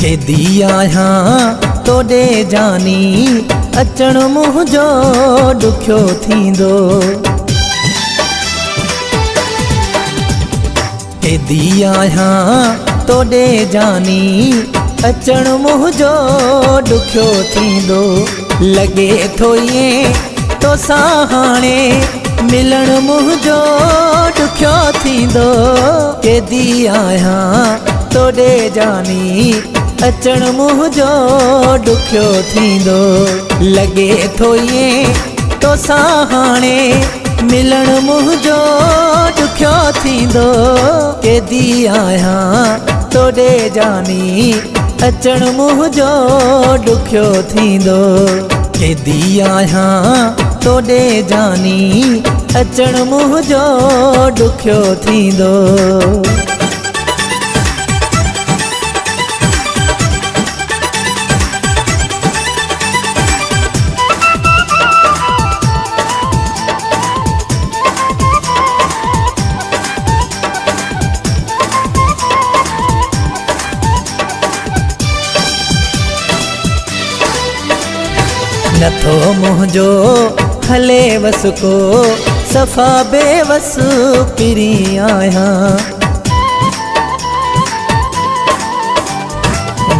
केदी आहियां तोॾे जानी अचण मुंहिंजो ॾुखियो थींदो। केदी आहियां तोॾे जानी अचण मुंहिंजो ॾुखियो थींदो। लॻे थो ईअं तोसां हाणे मिलण मुंहिंजो ॾुखियो थींदो। केदी आहियां तोॾे जानी अचण मुंहिंजो ॾुखियो थींदो। लॻे थो ईअं तोसां हाणे मिलण मुंहिंजो ॾुखियो थींदो। केदी आहियां तोॾे जानी अचण मुंहिंजो ॾुखियो थींदो। केदी आहियां तोॾे जानी अचण मुंहिंजो ॾुखियो थींदो। नथो मुंहिंजो हले वस को सफ़ा बेवस पिरी आहियां।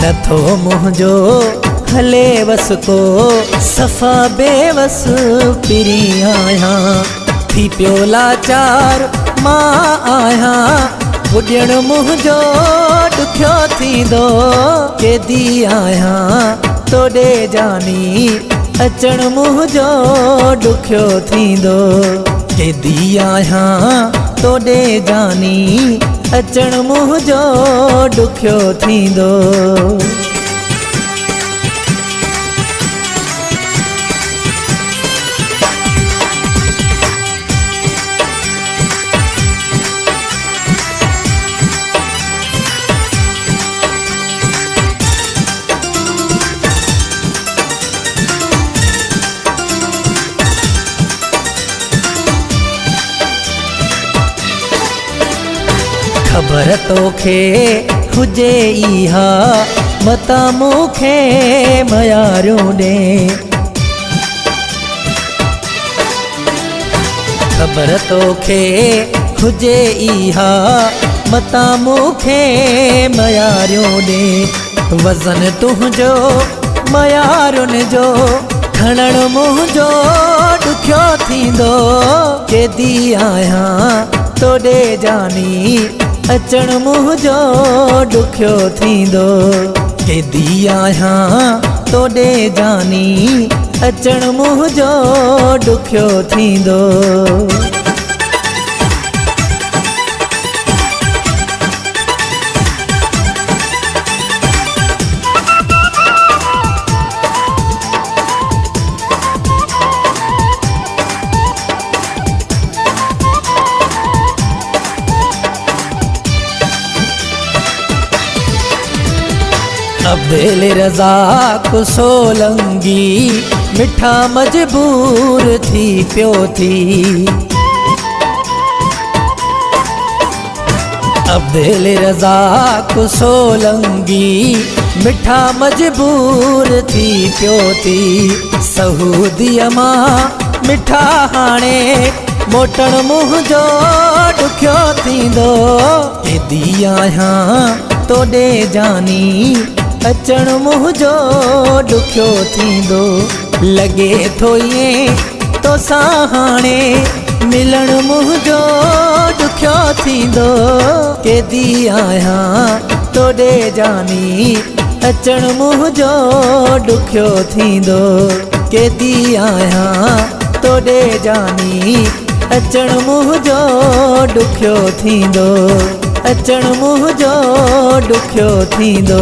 नथो मुंहिंजो हले वस को सफ़ा बेवस पिरी आहियां। थी पियो लाचार मां आहियां ॿुॾण मुंहिंजो ॾुखियो थींदो। केदी आहियां तोॾे जानी अचण मुंहिंजो ॾुखियो थींदो। केदी आहियां तोॾे जानी अचण मुंहिंजो ॾुखियो थींदो। ख़बर तोखे हुजे इहा मता मूंखे मयारियूं ॾे। ख़बर तोखे हुजे इहा मता मूंखे मयारियूं ॾे। वज़न तुंहिंजो मयारुनि जो खणण मुंहिंजो ॾुखियो थींदो। केदी आहियां तोॾे जानी अचण मुंहिंजो ॾुखियो थींदो। केदी आहियां तोॾे जानी अचण मुंहिंजो ॾुखियो थींदो। अब्दुल रज़ाक सोलंगी मिठा मजबूर थी पियो थी। अब्दुल रज़ाक सोलंगी मिठा मजबूर थी पियो थी। सऊदीअ मां मिठा हाणे मोटण मुंहिंजो ॾुखियो थींदो। केदी आहियां तोॾे जानी अचण मुंहिंजो ॾुखियो थींदो। लॻे थो ईअं तोसां हाणे मिलण मुंहिंजो ॾुखियो थींदो। केदी आहियां तोॾे जानी अचण मुंहिंजो ॾुखियो थींदो। केदी आहियां तोॾे जानी अचण मुंहिंजो ॾुखियो थींदो। अचण मुंहिंजो ॾुखियो थींदो।